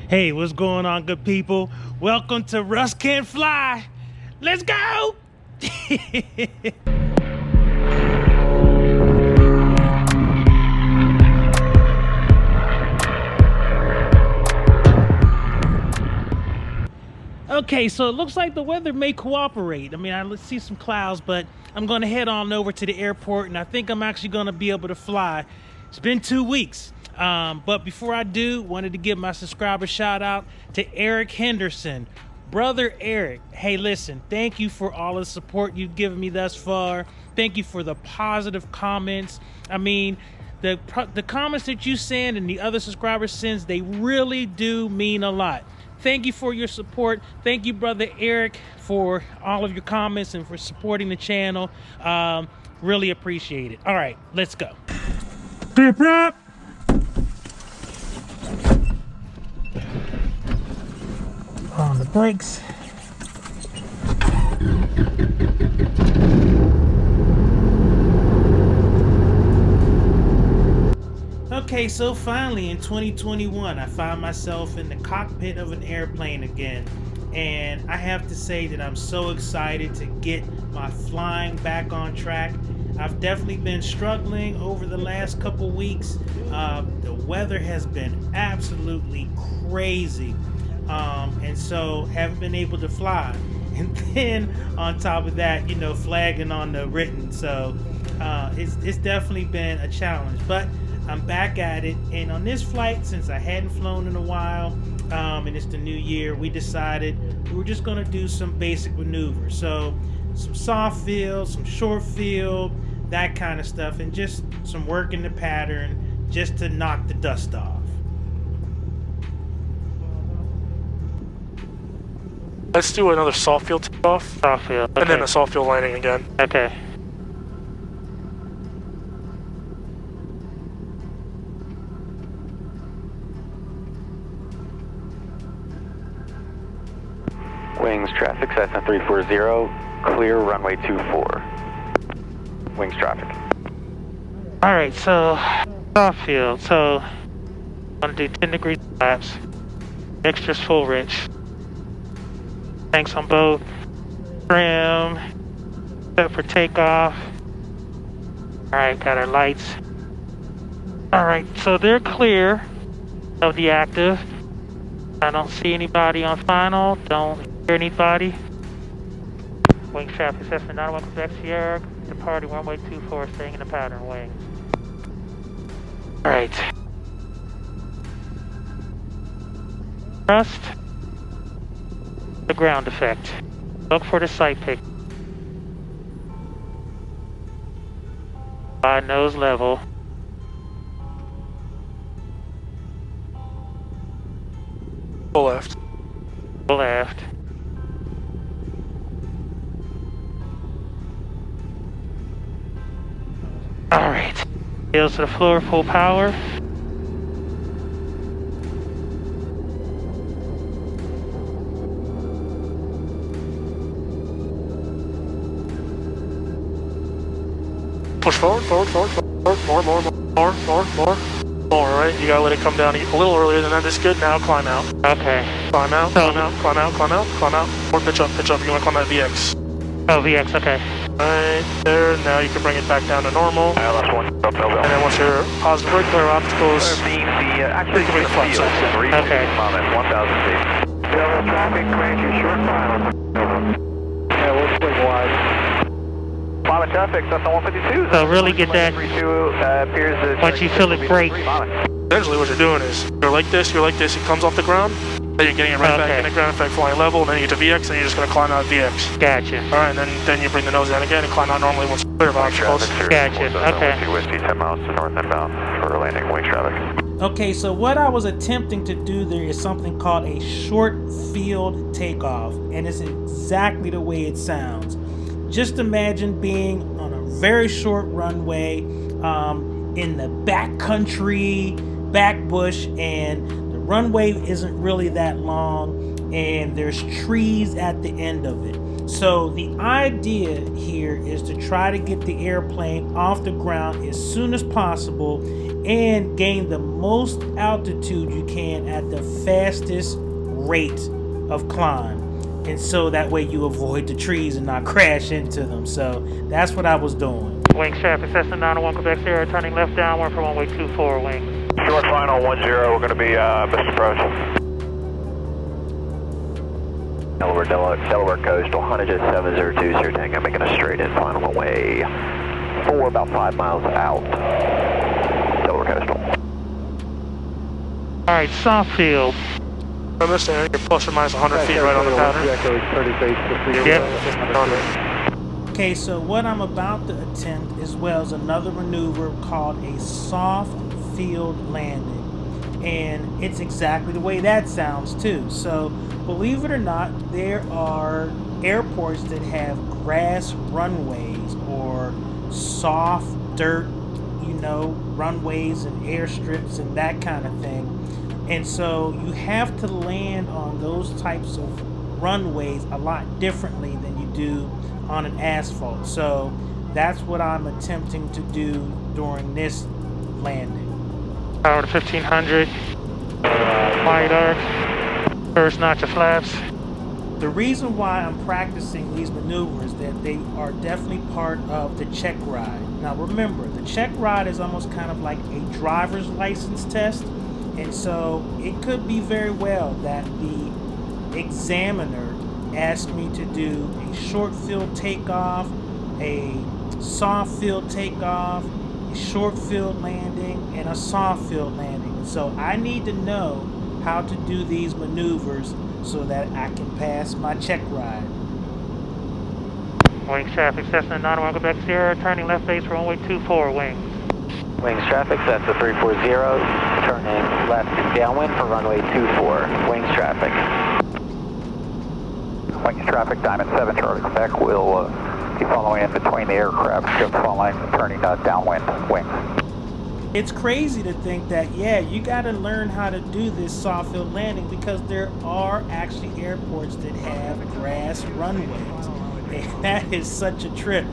Hey, what's going on, good people? Welcome to Russ Can't Fly. Let's go! Okay, so it looks like the weather may cooperate. I mean, I see some clouds, but I'm going to head on over to the airport, and I think I'm actually going to be able to fly. It's been 2 weeks. But before I do, wanted to give my subscriber shout out to Eric Henderson. Brother Eric, hey, listen, thank you for all the support you've given me thus far. Thank you for the positive comments. I mean, the comments that you send and the other subscribers sends, they really do mean a lot. Thank you for your support. Thank you, Brother Eric, for all of your comments and for supporting the channel. Really appreciate it. All right, let's go. Prep. On the brakes. Okay, so finally in 2021, I find myself in the cockpit of an airplane again. And I have to say that I'm so excited to get my flying back on track. I've definitely been struggling over the last couple weeks. The weather has been absolutely crazy. And so haven't been able to fly. And then on top of that, you know, flagging on the written. So it's definitely been a challenge, but I'm back at it. And on this flight, since I hadn't flown in a while, and it's the new year, we decided we were just gonna do some basic maneuvers. So some soft field, some short field, that kind of stuff, and just some work in the pattern just to knock the dust off. Let's do another soft field takeoff. Soft field, okay. And then a soft field landing again. Okay. Wings traffic, Cessna 340, clear runway 24. Wings traffic. All right, so soft field. So I'm gonna do 10 degree flaps. Extras full rich. Tanks on both. Trim. Set for takeoff. All right, got our lights. All right, so they're clear of the active. I don't see anybody on final. Don't hear anybody. Wing traffic assessment 91 Quebec Sierra. Departing runway 24, staying in the pattern wings. All right. Trust the ground effect. Look for the sight pick. By nose level. Full left. Full left. All right. Heels to the floor, full power. Push forward, forward, forward, forward, more. All right, you gotta let it come down a little earlier than that. This is good. Now climb out. Okay. Climb out, climb out, climb out, climb out, climb out. Or pitch up. You wanna climb that VX. Oh, VX, okay. Right there. Now you can bring it back down to normal. Last one. And then once you're positive brake clear obstacles, Actually, you can bring the flaps up. Okay. 1,000 feet. Traffic, range is short final. Yeah, we'll swing wide. Pilot traffic, Cessna 152. So really get that once you feel it break. Essentially what you're doing is, you're like this, it comes off the ground, then you're getting it right back in the ground effect flying level, and then you get to VX, and you're just going to climb out VX. Gotcha. Alright, and then you bring the nose down again and climb out normally once you're clear of obstacles. Gotcha, okay. Whiskey 10 miles to north inbound for landing wing traffic. Okay, so what I was attempting to do there is something called a short field takeoff, and it's exactly the way it sounds. Just imagine being on a very short runway in the back country, back bush, and the runway isn't really that long, and there's trees at the end of it. So the idea here is to try to get the airplane off the ground as soon as possible and gain the most altitude you can at the fastest rate of climb. And so that way you avoid the trees and not crash into them. So that's what I was doing. Wings traffic, Cessna 901 Quebec Sierra, turning left downwind for runway 24 wings. Short final 10, we're going to be missed approach. Delaware Coastal, 100-702, Tango, making a straight in final away. 4, about 5 miles out. Delaware Coastal. Alright, soft field. From this area, you're plus or minus 100 feet right on the pattern. Yep. Okay, so what I'm about to attempt as well is another maneuver called a soft field landing. And it's exactly the way that sounds too. So believe it or not, there are airports that have grass runways or soft dirt, you know, runways and airstrips and that kind of thing. And so you have to land on those types of runways a lot differently than you do on an asphalt. So that's what I'm attempting to do during this landing. Power to 1500. Wide arc. First notch of flaps. The reason why I'm practicing these maneuvers is that they are definitely part of the check ride. Now remember, the check ride is almost kind of like a driver's license test. And so it could be very well that the examiner asked me to do a short field takeoff, a soft field takeoff, a short field landing, and a soft field landing. So I need to know how to do these maneuvers so that I can pass my check ride. Wings traffic, Cessna 901 Quebec Sierra, turning left base for runway 24 wings. Wings traffic, Cessna 340, turning left downwind for runway 24. Wings traffic. Wings traffic, Diamond 7, Charlie Quebec, will be following in between the aircraft, just following, turning downwind wings. It's crazy to think that, yeah, you got to learn how to do this soft field landing because there are actually airports that have grass runways. And that is such a trip.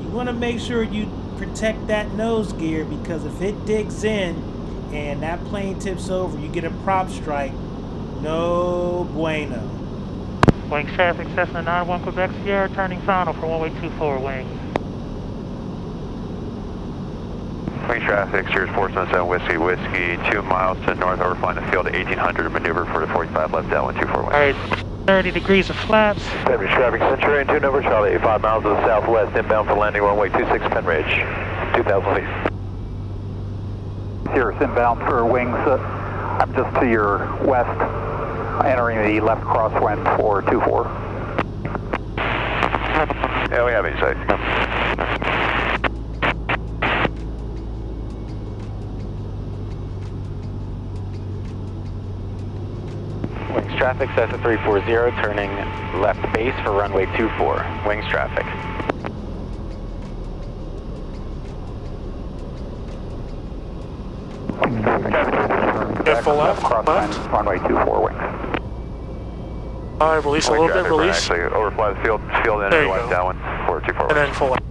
You want to make sure you protect that nose gear because if it digs in and that plane tips over, you get a prop strike, no bueno. Wings traffic, Cessna 901 Quebec Sierra, turning final for runway 24 wings. Wings traffic, Sears 477 Whiskey, 2 miles to north, overflying the field at 1800, maneuver for the 45 left downwind 24 wings. Alright, 30 degrees of flaps. Wings traffic, Centurion 2 number Charlie, 5 miles to the southwest, inbound for landing runway 26 Penridge, 2000 feet. Sears inbound for wings, I'm just to your west, entering the left crosswind for 24. Yeah, we have it safe. Wings traffic, Cessna 340, turning left base for runway 24. Wings traffic. Get full left, Runway 24 wings. Alright, release a little bit, release. Actually, overfly the field in There and you left go. downwind for 24 And then full left.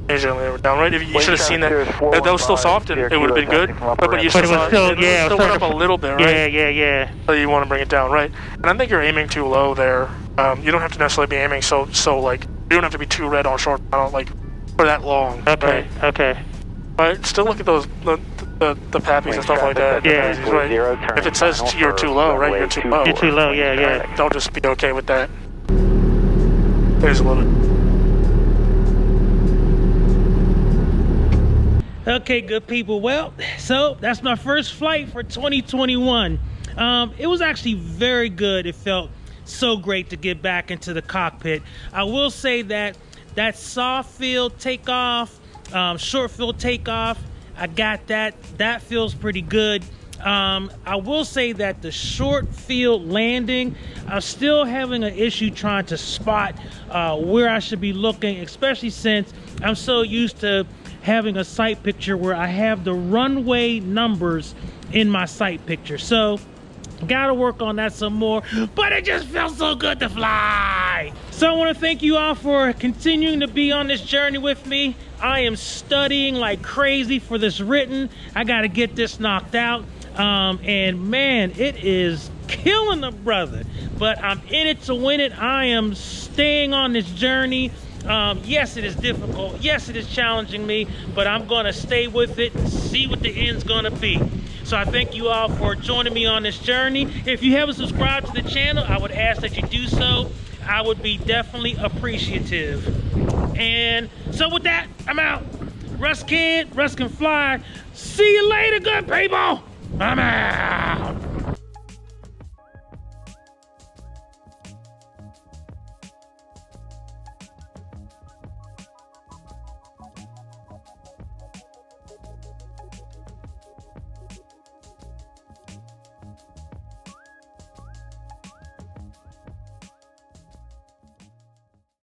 Usually they were down right. If you should have seen that. That was still soft and it would have been good. But you But it was still, yeah, still went up a little bit, right? Yeah. So you want to bring it down, right? And I think you're aiming too low there. You don't have to necessarily be aiming so like, you don't have to be too red on short, I don't like, for that long. Okay, right? okay. But still look at those, the pappies and stuff like that. Yeah. Right? If it says you're too low, right, you're too low. You're too low, yeah. Don't just be okay with that. There's a little. Okay, good people. Well, so that's my first flight for 2021. It was actually very good. It felt so great to get back into the cockpit. I will say that that soft field takeoff, short field takeoff, I got that. That feels pretty good. I will say that the short field landing, I'm still having an issue trying to spot where I should be looking, especially since I'm so used to having a sight picture where I have the runway numbers in my sight picture. So Gotta work on that some more, but it just feels so good to fly. So I want to thank you all for continuing to be on this journey with me. I am studying like crazy for this written. I gotta get this knocked out. And man, it is killing the brother, but I'm in it to win it. I am staying on this journey. Yes, it is difficult. Yes, it is challenging me, but I'm gonna stay with it and see what the end's gonna be. So I thank you all for joining me on this journey. If you haven't subscribed to the channel, I would ask that you do so. I would be definitely appreciative. And so with that, I'm out. Russ can fly. See you later, good people. I'm out.